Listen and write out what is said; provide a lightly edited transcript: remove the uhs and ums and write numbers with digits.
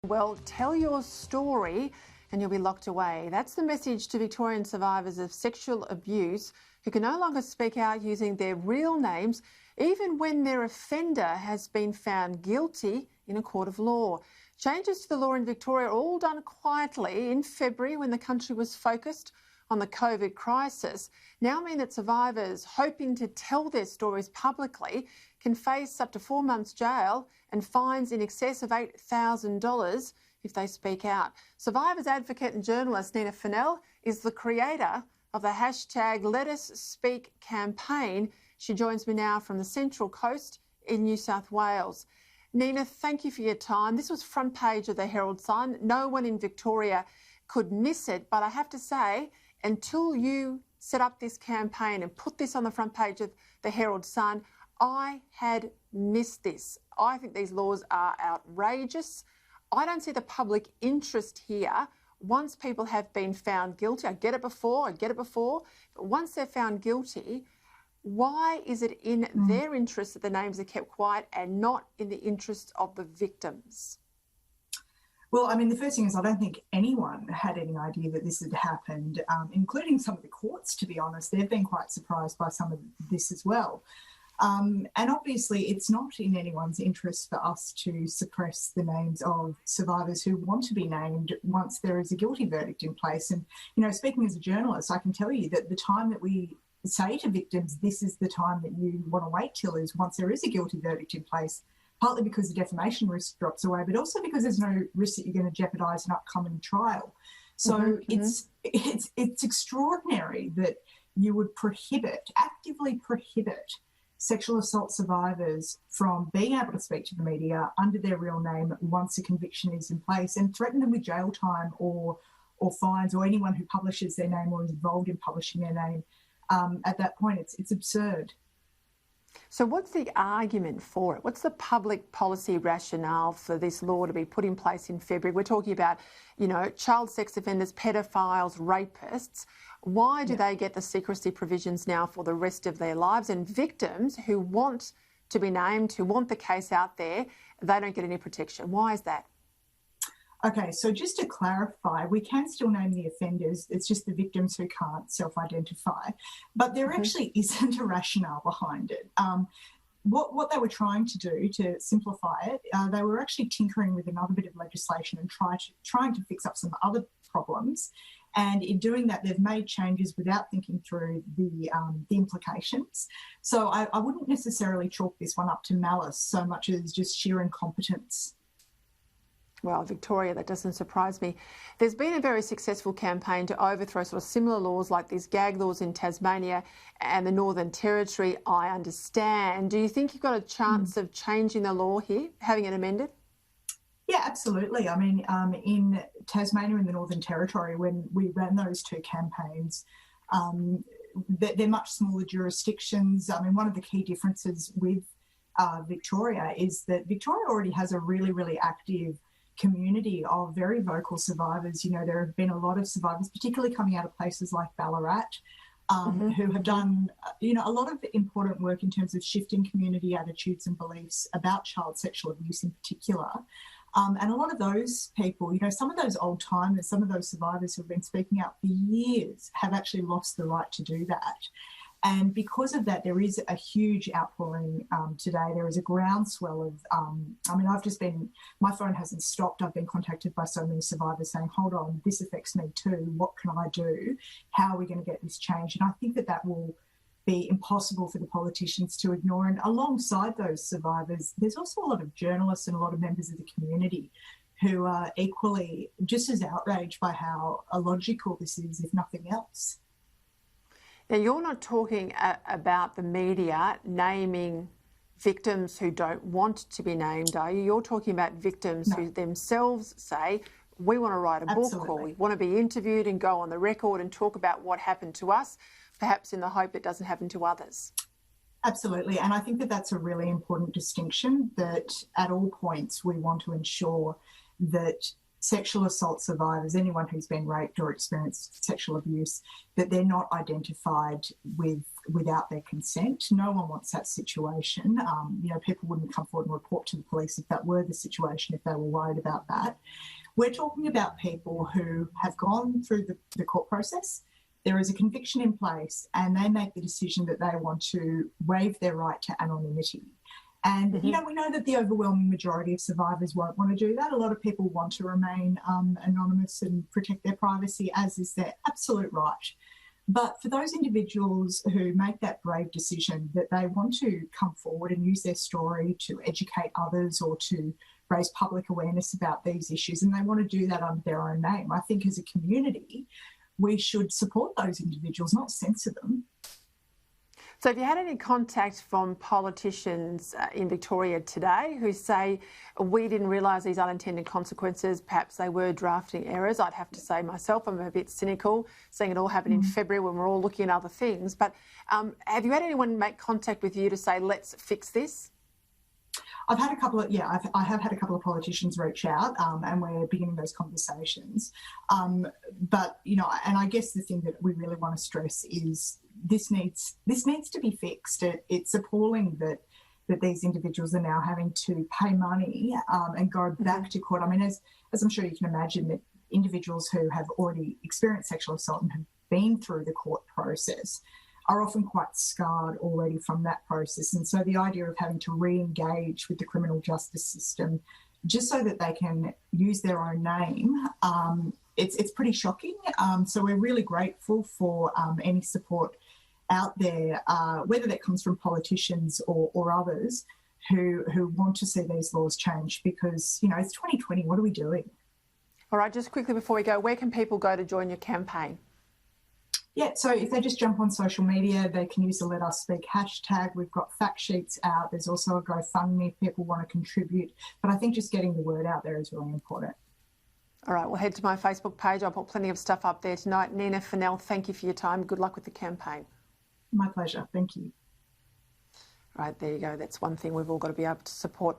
Well, tell your story and you'll be locked away. That's the message to Victorian survivors of sexual abuse who can no longer speak out using their real names, even when their offender has been found guilty in a court of law. Changes to the law in Victoria are all done quietly in February when the country was focused on the COVID crisis now mean that survivors hoping to tell their stories publicly can face up to 4 months jail and fines in excess of $8,000 if they speak out. Survivors advocate and journalist Nina Fennell is the creator of the hashtag Let Us Speak campaign. She joins me now from the Central Coast in New South Wales. Nina, thank you for your time. This was front page of the Herald Sun. No one in Victoria could miss it, but I have to say, until you set up this campaign and put this on the front page of the Herald Sun, I had missed this. I think these laws are outrageous. I don't see the public interest here. Once people have been found guilty, I get it before, but once they're found guilty, why is it in their interest that the names are kept quiet and not in the interest of the victims? Well, I mean, the first thing is I don't think anyone had any idea that this had happened, including some of the courts, to be honest. They've been quite surprised by some of this as well. And obviously it's not in anyone's interest for us to suppress the names of survivors who want to be named once there is a guilty verdict in place. And, you know, speaking as a journalist, I can tell you that the time that we say to victims, this is the time that you want to wait till, is once there is a guilty verdict in place, partly because the defamation risk drops away, but also because there's no risk that you're going to jeopardise an upcoming trial. So it's extraordinary that you would actively prohibit sexual assault survivors from being able to speak to the media under their real name once a conviction is in place, and threaten them with jail time or fines, or anyone who publishes their name or is involved in publishing their name. At that point, it's absurd. So what's the argument for it? What's the public policy rationale for this law to be put in place in February? We're talking about, you know, child sex offenders, pedophiles, rapists. Why do they get the secrecy provisions now for the rest of their lives? And victims who want to be named, who want the case out there, they don't get any protection. Why is that? Okay, so just to clarify, we can still name the offenders. It's just the victims who can't self-identify. But there actually isn't a rationale behind it. What they were trying to do to simplify it, they were actually tinkering with another bit of legislation and trying to fix up some other problems. And in doing that, they've made changes without thinking through the implications. So I wouldn't necessarily chalk this one up to malice so much as just sheer incompetence. Well, Victoria, that doesn't surprise me. There's been a very successful campaign to overthrow sort of similar laws like these gag laws in Tasmania and the Northern Territory, I understand. Do you think you've got a chance of changing the law here, having it amended? Yeah, absolutely. I mean, in Tasmania and the Northern Territory, when we ran those two campaigns, they're much smaller jurisdictions. I mean, one of the key differences with Victoria is that Victoria already has a really, really active community of very vocal survivors. You know, there have been a lot of survivors, particularly coming out of places like Ballarat, who have done, you know, a lot of important work in terms of shifting community attitudes and beliefs about child sexual abuse in particular. And a lot of those people, you know, some of those old timers, some of those survivors who have been speaking out for years have actually lost the right to do that. And because of that, there is a huge outpouring today. There is a groundswell of, I mean, my phone hasn't stopped. I've been contacted by so many survivors saying, hold on, this affects me too. What can I do? How are we going to get this changed? And I think that will be impossible for the politicians to ignore. And alongside those survivors, there's also a lot of journalists and a lot of members of the community who are equally just as outraged by how illogical this is, if nothing else. Now, you're not talking about the media naming victims who don't want to be named, are you? You're talking about victims who themselves say, we want to write a book, or we want to be interviewed and go on the record and talk about what happened to us, perhaps in the hope it doesn't happen to others. Absolutely. And I think that that's a really important distinction, that at all points we want to ensure that sexual assault survivors, anyone who's been raped or experienced sexual abuse, that they're not identified without their consent. No one wants that situation. People wouldn't come forward and report to the police if that were the situation, if they were worried about that. We're talking about people who have gone through the court process. There is a conviction in place and they make the decision that they want to waive their right to anonymity. And, we know that the overwhelming majority of survivors won't want to do that. A lot of people want to remain anonymous and protect their privacy, as is their absolute right. But for those individuals who make that brave decision that they want to come forward and use their story to educate others or to raise public awareness about these issues, and they want to do that under their own name, I think as a community, we should support those individuals, not censor them. So have you had any contact from politicians in Victoria today who say, we didn't realise these unintended consequences, perhaps they were drafting errors? I'd have to say myself, I'm a bit cynical, seeing it all happen in February when we're all looking at other things. But have you had anyone make contact with you to say, let's fix this? I've had a couple of, I have had a couple of politicians reach out and we're beginning those conversations. But, and I guess the thing that we really want to stress is this needs to be fixed. It's appalling that these individuals are now having to pay money and go back to court. I mean, as I'm sure you can imagine, that individuals who have already experienced sexual assault and have been through the court process are often quite scarred already from that process. And so the idea of having to re-engage with the criminal justice system just so that they can use their own name, it's pretty shocking. So we're really grateful for any support out there, whether that comes from politicians or others who want to see these laws change, because, it's 2020, what are we doing? All right, just quickly before we go, where can people go to join your campaign? Yeah, so if they just jump on social media, they can use the Let Us Speak hashtag. We've got fact sheets out. There's also a GoFundMe if people want to contribute. But I think just getting the word out there is really important. All right, we'll head to my Facebook page. I'll put plenty of stuff up there tonight. Nina Fennell, thank you for your time. Good luck with the campaign. My pleasure. Thank you. Right, there you go. That's one thing we've all got to be able to support